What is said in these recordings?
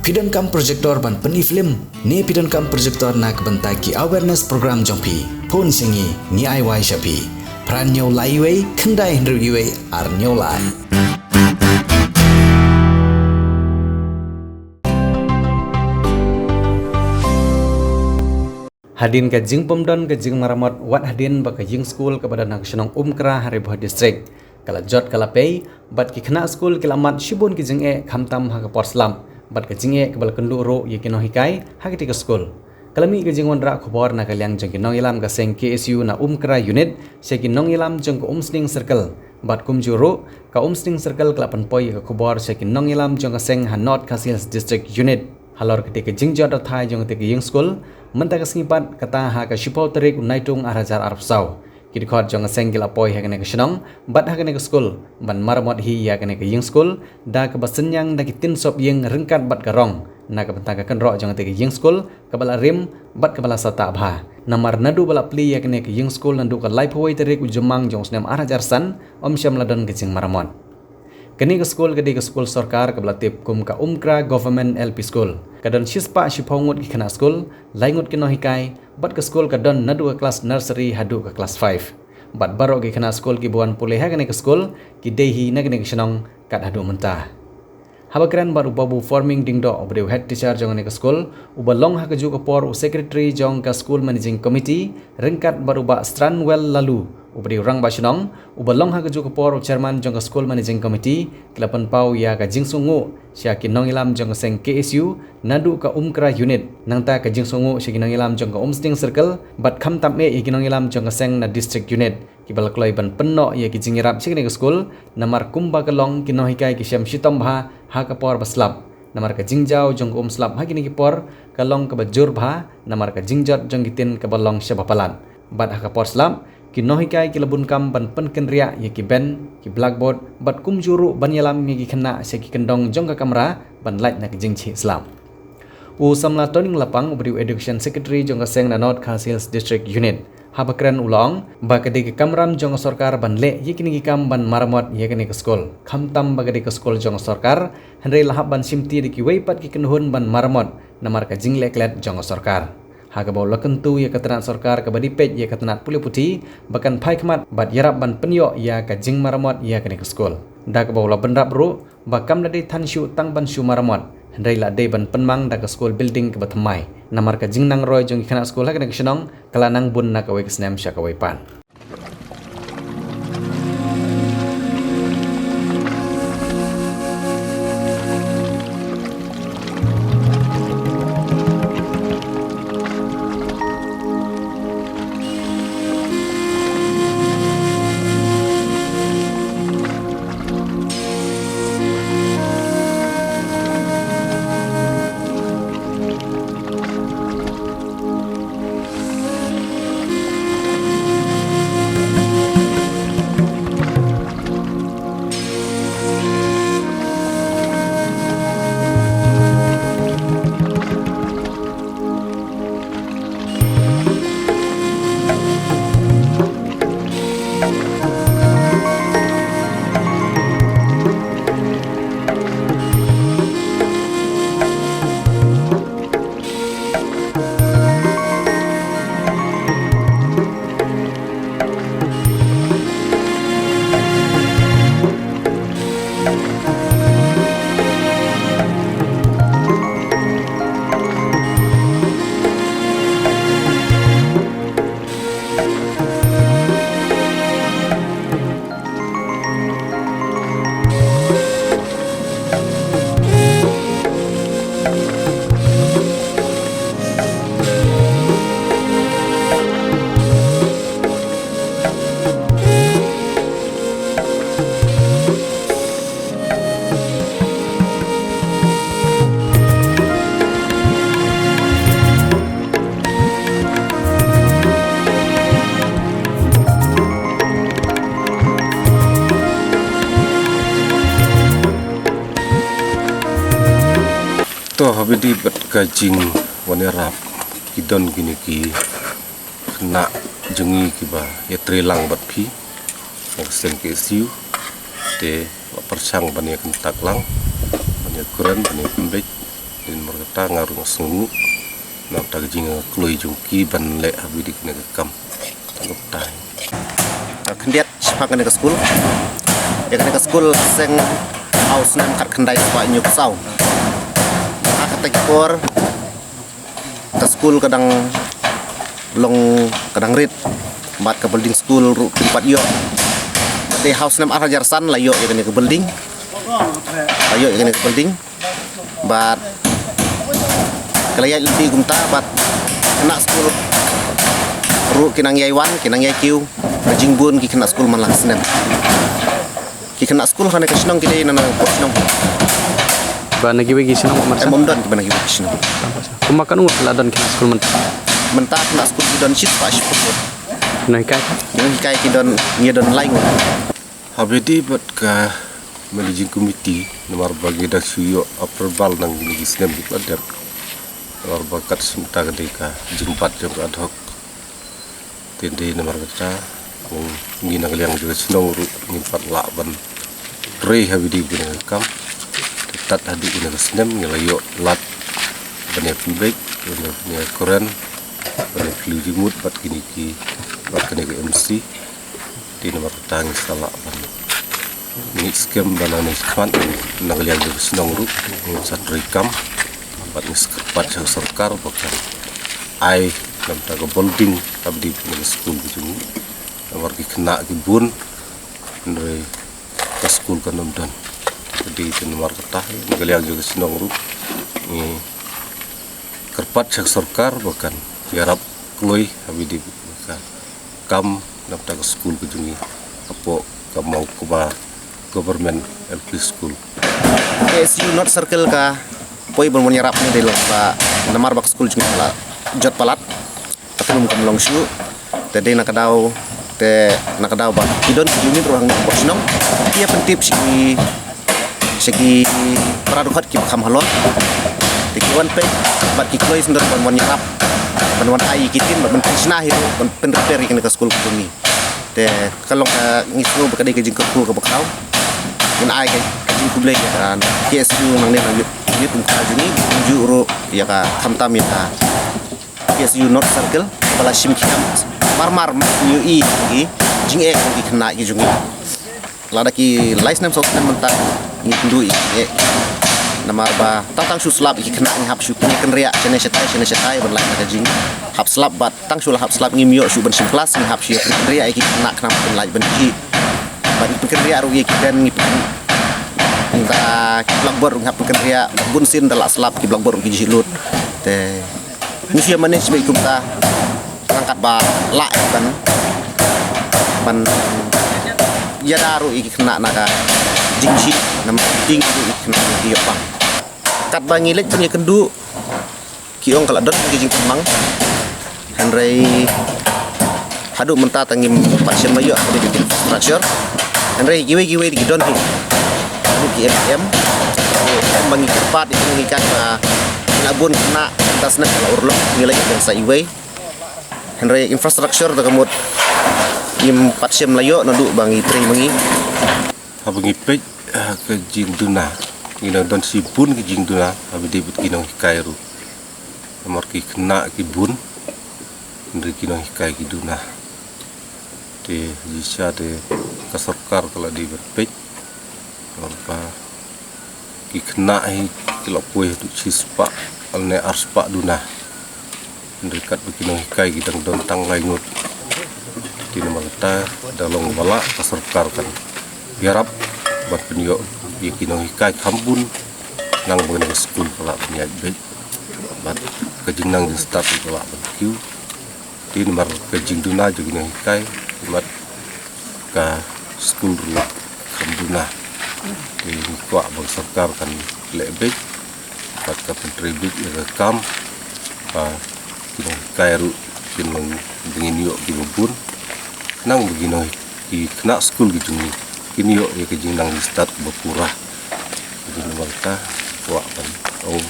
Pidon kam projector ban peni film ne pidon kam projector nak bentai ki awareness program jompi pun singi ni ai shapi pran nyau laiwei kendai hendriwe ar nyau lai. Hadin ke jing pomdon ke jing maramot wat hadin ba ke jing school ke badan nasional Umkra Haribah district kala jot kala pay bat ki khna school kilamat shibun ki jing e khamtam ha ke porslam bat ke jing e ke bal kendu ro ye kino hikai ha ke school kalami ke jing wandra khobor na kalyang jeng ki nong ilam ka seng KSU na Umkra unit se ki nong ilam jeng ko umsning circle bat kum juro ka umsning circle kalapan poi ke khobor se ki nong ilam jeng ka seng ha North Khasiels district unit halor ketika jing jot athai jeng ketika jing school mentaka singipat kata ha ka shipau tarik unaitung arajar arab sau kiri khot jong sengil apoi ha kene kesnong bat ha kene ke school ban marmot hi ya kene ke ying school da ke basenyang da kitin sop ying rengkat bat garong na ka pentaka kan ro jong te ke ying school ka bala rim bat ka bala sata bha namar nadu bala pli ya kene ke ying school nandu ka life way tarik ujemang jong snem arajar san om syam ladon ke jing marmot kene ke school sarkar ka bala tip kum ka Umkra government LP school kadon shispa shipongut ki khana school laingut ki no hikai bat ke school kadon nadu ka class nursery hadu ka class 5 bat baro ki khana school ki buan pule ha kene ke school ki dehi na kene ke shnong kat hadu mentah habakran baru babu forming dingdo obreu head teacher jong ne ke school ubalong ha ke ju ka por secretary jong ka school managing committee rengkat baru ba Stranwell lalu ubri rang basinong ubalong ha ju por chairman jong school managing committee kelapan pau ya ka jingsungu sia kinong ilam jong seng KSU nadu ka Umkra unit nangta ka jingsungu sia kinong ilam jong ka umsting circle bat kham tam e kinong ilam jong seng na district unit kibal kloi ban penno ya ki jingirap sia kinong school namar kumba kalong kino hikai ki syam shitom bha ha ka por baslap namar ka jingjau jong slap ha kini ki por kalong ka bajur bha namar ka jingjot jong gitin ka balong sia bapalan bat ha ka por slap ki nohikai ki labun kam ban pen kenria ye ki ben ki blackboard bat kum juru ban yalam mi ki khna se ki kendong jong ka kamera ban light na ki jingchi islam u samla toning lapang ubri education secretary jong ka seng na North Khasiels district unit habakran ulong ba ka de kamram jong sarkar ban le ye kini ki kam ban maramot ye kini ke school khamtam ba ka de school jong sarkar henre lahab ban simti de ki weipat ki kenhun ban maramot namar ka jingleklet jong sarkar haga baw lakentu ya katanat sarkar ka badi pej ya katanat puli puti bahkan pai kmat bat yarap ban penyo ya ka jing maramot ya ka school da ka baw la benrap ru bakam da de thanshu tang ban shu maramot hendai la de ban penmang da ka school building ka batmai namar ka jing nang roy jong khana school ha ka snong kala nang bun na ka wek snem sha ka pan to habidi bat kajing wanerap kidon gini ki kena jengi ki ba ya trelang bat phi yang seng ke siu te persang bani kentak lang bani kuran bani pembek din markata ngaru sengu nak tak jing kloi jungki ban le habidi kena kam tangop tai kendiat sipak kena ke school ya kena ke school seng house nem kat kendai spa nyuk sau kata kor ke school kadang long kadang rit mat ke building school ru tempat yo di house nem arajar san la yo ya kena ke building ayo ya kena ke building but kalaya lebih gumta bat kena school ru kinang yai 1 kinang yai Q rajing bun ki kena school man lah senem ki kena school kana kasnong ki na kasnong ba nagi sinong marsa momdon ki banagi kasnong kumakan ladon kina school mentah kena school ki don shit pa shit no hikai yang hikai ki don ngedon lain habidi bat ka managing committee nomor bagi dak suyo approval nang gini gisnem di ladap nomor bakat simta ketika jempat jong ad hoc tindi nomor kata ngina kaliang juga senong ru ngimpat laban rei habidi guna kam tat hadi guna gisnem ngelayo lat bane pibek bane koran bane flu jimut bat kini ki bat kene ke MC di nomor tang salah ban ni skem banana span nagaliang juga senong ru sat rekam bat ni sekepat sarkar bakan ai nam ta building abdi ni school gitu nomor ki kena ki bun dari ke school kan nam dan jadi itu nomor kata nagaliang juga senong ru ni kerpat sarkar bakan yarap kloi abdi bakan kam nam ta school gitu ni apo kam mau kuba government LP school KSU not circle ka poi bon nyarap ni de ba namar bak school chung pala jot palat atum kam long shu tede nakadaw ba idon unit ruang bosnong dia pentip segi paradukhat ki kham halon tikiwan pe bat ki kloi sendor bon nyarap ban ai kitin ban krisna hiru ban penrepair ki ke school ku ni te kalong ngisu bakade ke jingkau ke bakau in ai ke jingku blek kan KSU nang ne yut ka juni juro ya ka khamtam ya ka KSU not circle bala shim kiam mar yu i gi jing e ki kena ki jungi lada ki license sok kan mentak ni ndu i namar ba tang su slap ki kena ni hap su ni kan ria chene setai ban lai ka jing hap slap bat tang su hap slap ngim yo su ban sim kelas ni hap su ria ki kena kan lai ban ki ban pekerja ru ki kan ni ta blackboard ngap pekerja bun sin dala slap ki blackboard ki jilut te musia manage be kumta angkat ba la kan ban ya daru iki kena naka jingji nam ding iki kena ki yo bang kat bangi lek punya kendu ki ong kala dot ki jing kemang Henry hadu menta tangim pasien mayo di infrastructure Henry giwe di don ki FM bangi cepat itu mengikat nabun kena atas nak kalau urlok nilai yang saiway Henry infrastructure tegemut im pasien mayo nadu bangi tri mengi habangi pej ke jing duna ina don sibun ke jing duna abi debut kinong kairu nomor ki kena ki bun ndri kinong kai ki duna te jisa te kasarkar kalau di berpej apa ki kena hi kilo puih tu cispa alne arspa duna ndri kat kinong kai ki dang don tang lainut di nomor ta dalong bala kasarkar kan biarap bat penyo bi kinong kai kambun nang bang school pala punya baik bat kejinang di start pala bq di nomor kejing duna juga nang kai bat ka school ru kambuna di kuak bang sarkar kan lebek bat ka pentribut ya kam pa kinong kai ru kinong dingin yo kinong nang begino di kena school gitu nih kini yo ya kejing nang di start berpurah jadi mereka kuat kan om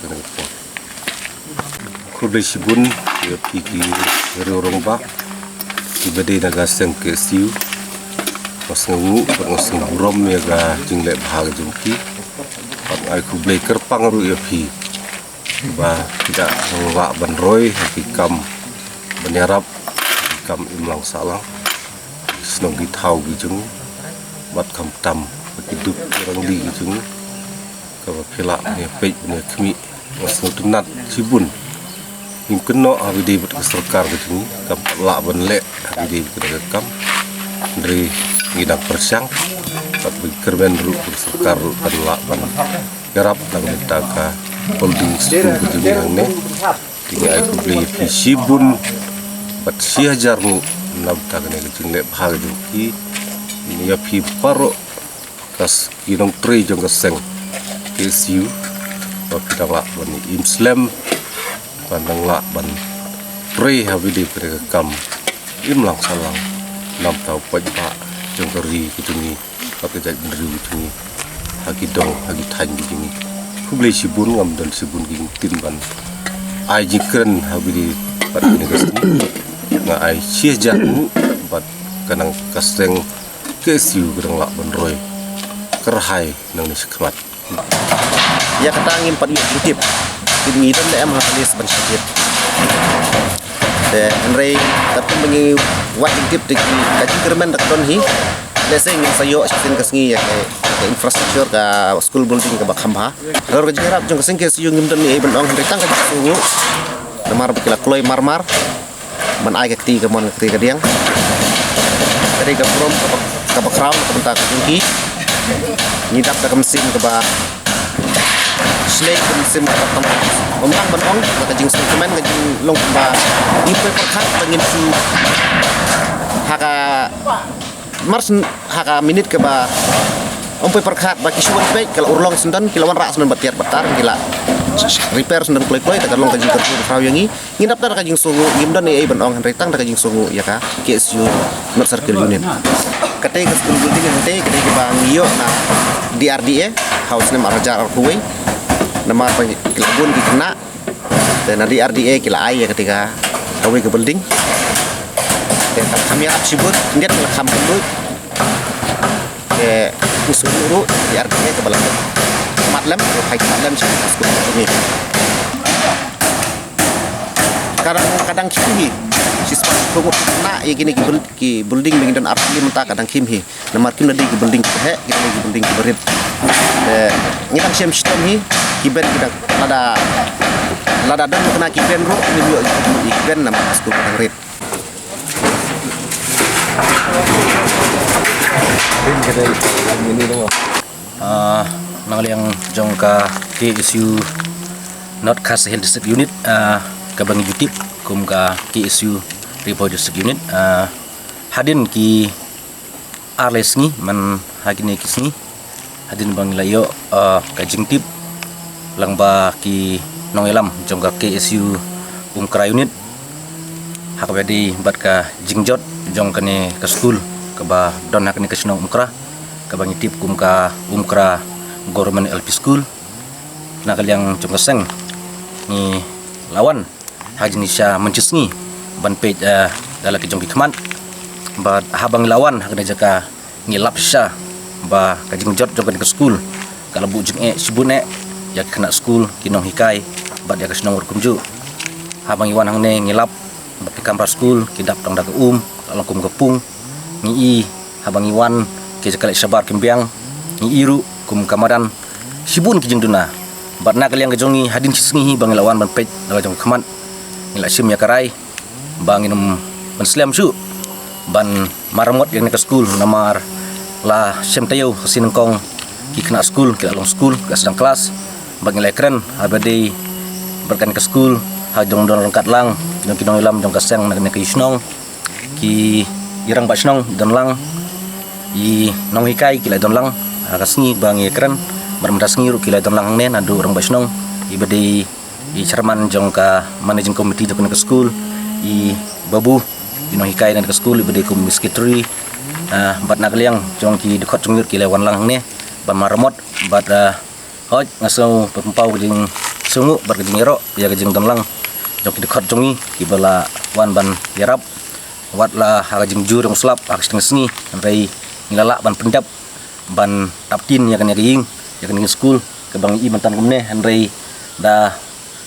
kena kuat kuda sibun ya piki orang bak ibadai naga seng KSU pas ngu burom ya ga jinglek bahag jungki pat ai ku blay kerpang ru ya pi ba tidak ngwa ban roy hikam benerap hikam imlang salang senong githau gijung bat kam tam hidup orang di gijung ka phela ne pe ne khmi wasno tunat sibun him keno habidi bat sarkar gijung kam la ban le habidi kam dari ngidang persang bat kerben ru sarkar ban la ban garap nang taka holding school gijung ne tinggal aku beli sibun bat siajar mu nab tagane gijung le bhag juki ni ya phi paro kas kinong tre jong kaseng KSU ba pitala bani imslam pandang la ban pre habidi pre kam imlang salang nam tau pajba jong kari gijungi pakai jadi ndru gijungi hagi dong hagi tan gijungi kubli sibun ngam dan sibun ging timban ai jikren habidi pat ni kasni nga ai siajar mu bat kanang kaseng KSU gedang la ban roy kerhai nang ni sekmat ya kata ngimpat YouTube ini dan em halis ban sakit de Andre tapi mengi wat YouTube di kaji kerman dak don hi lese ngin sayo sin kasngi ya ke infrastruktur ka school building ka bakhamba lor kaji harap jong kaseng KSU ngim dan ni ban ong ritang ka sungu namar bakila kloy marmar man ai ka ti ka mon ka diang dari ka prom ka bakraw ka bentak jungki nyidap ka mesin ka ba slek mesin ka tam omang ban ong ka jing semen ka jing long ba ipe perkat bangin su haka mars haka minit ka ba ompe perkat ba kisuan pe kalau urlong sendan kilawan rak sendan batiar batar gila repair sendan kloi-kloi ta long ka jing ka kraw yangi ngidap ta ka jing sungu ngimdan ai ban ong retang ta ka jing sungu ya ka KSU not circle unit kate ka school building hante kate ka bang yo na DRDA house name arajar arhuway nama kilabun di kena dan DRDA kila ai ya ketika kawai ke building dan kami harap sibut dia telah kampung dulu ke usul dulu DRDA ke belakang matlem hai matlem school ini kadang kimi siswa promo na ya gini ki building dengan arti mentah kadang kimi nomor kim di building he kita di building berit ni kan siam sistem hi kiben kita lada dan kena kiben ro ni yo kiben nama school berit yang jongka KSU not Khas Hill District Unit ka bang YouTube kum ka KSU Report District Unit hadin ki arles ni man hagini kisni hadin bang layo ka jingtip langba ki nongelam jongka KSU Umkra Unit hakbedi bat ka jingjot jong kane ka school ka ba don hakni ka sino Umkra ka bang tip kum ka Umkra Government LP School nakal yang jongka seng ni lawan hajni sya mencisni ban pej dalam kejong kikman ba habang lawan hakna jaka ngilap sya ba kajing jot jogan ke school kalau bu jeng sibun ya kena school kinong hikai ba dia kasnong urkumju habang iwan hangne ngilap ba ke kamra school kidap tang daga kalau kum kepung ni habang iwan ke jakal sabar kembiang ni iru kum kamadan sibun kijing duna ba nakal yang kejongi hadin cisngi bang lawan ban pej dalam jong kikman nila sim ya karai banginum menslam su ban maramot yang ke school namar la sim tayo sinengkong ki kena school kila long school ka sedang kelas bang nilai keren abadi berkan ke school hajong don lengkat lang jong kinong ilam jong kaseng nak ke isnong ki irang basnong don lang i nong hikai kila don lang kasngi bang keren bermendas ngiru kila don lang nen adu orang basnong ibadi i chairman jong ka managing committee jong ke school i babu ino hikai dan ke school ibade kum secretary bat nakliang jong ki dekot jong ki lewan lang ne ban maramot bat hoj ngaso pempau jing sungu bar jing ero ya jing domlang jong ki dekot jongi ki bala wan ban yarap wat la ha jing jur jong slap ha sting sngi rai ngilala ban pendap ban taptin ya kan ying ya kan school ke bang i mantan kumne rai da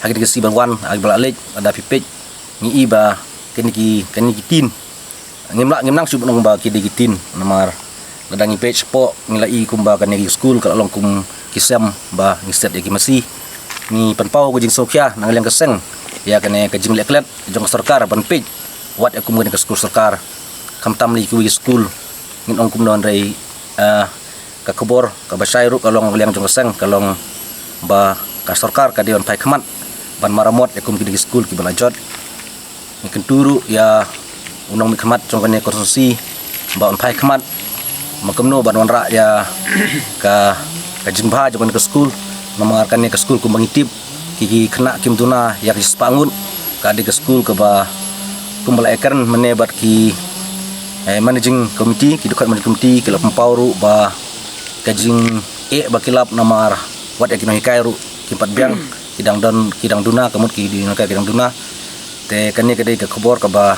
hagi si ban agi balalik ada pipej ni iba kini tin ngimnang sub nong ba kidi gitin namar ladang page po ngilai kumba kan ngi school kalau long kum kisam ba ngiset yaki masih ni panpau ko jing sokya nang liang keseng ya kene ke jing leklet jong sarkar ban page wat akum ke school sarkar kamtam li ku school ngin ong kum non rai ka kebor ka basairu kalong liang jong keseng kalong ba ka sarkar ka dion pai khamat ban maramot akum ki school ki balajot ni kenturu ya unang mikhamat jong kene konstitusi ba on pai khamat makamno ban wan ra ya ka jingba jong ke school memengarkan ke school ku mengitip kiki kena kim tuna ya ki spangun ka di ke school ke ba kumbala ekern menebat ki managing committee ki dekat managing committee ki lapang pauru ba kajing ba kilap namar wat ekino hikairu ki pat biang kidang duna kamut ki di nakai kidang duna te kani ke ke khobor ka ba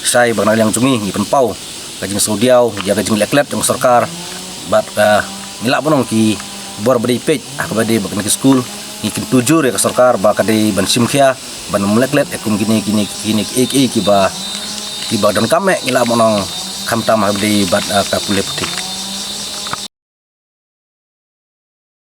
sai bang yang jumi ni penpau kajing saudiau ya kajing leklet jong sarkar bat milak bonong ki bor beri pej akabade bakan ke school ikin tujur ya ke sarkar ba kade ban simkhia ban meleklet ekum gini ki ba dan kame milak bonong kamtam habde bat ka pule putik